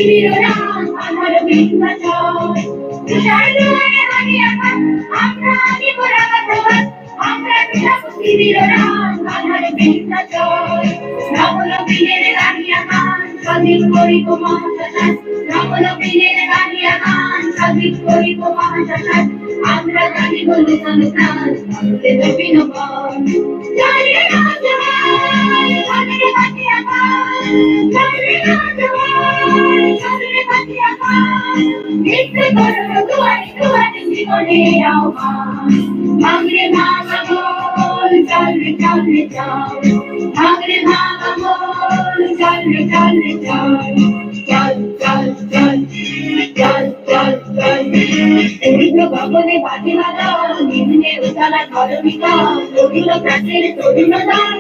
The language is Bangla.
পৃথিবীর রাম আমার বিন্ধ্যাচল তুষার দুয়ারে হানি আকাশ আমরা দিব রাগাধবাস আমরা পৃথিবীর রাম আমার বিন্ধ্যাচল নবনবীনের গাহিয়া গান সজীব করিব মহাশ্মশান নবনবীনের গাহিয়া গান সজীব করিব মহাশ্মশান আমরা জানিব নূতন প্রাণ দেব বিনোবন জয় রে রাজওয়াল সজরে বাজিয়া গান জয় রে রাজওয়াল সজরে বাজিয়া গান নিত্য করো দুয়ারে দুয়ারে জীবনের আহ্বান ভাঙরে ভাঙা বল চল রে চল রে চল ভাঙরে ভাঙা বল চল রে চল রে চল চল চল চল চল চল চল উড়িল গগনে বাজি বাজাও নিম্নে উজালা ধরণী কাল রবিল প্রাচীর তরুণ দান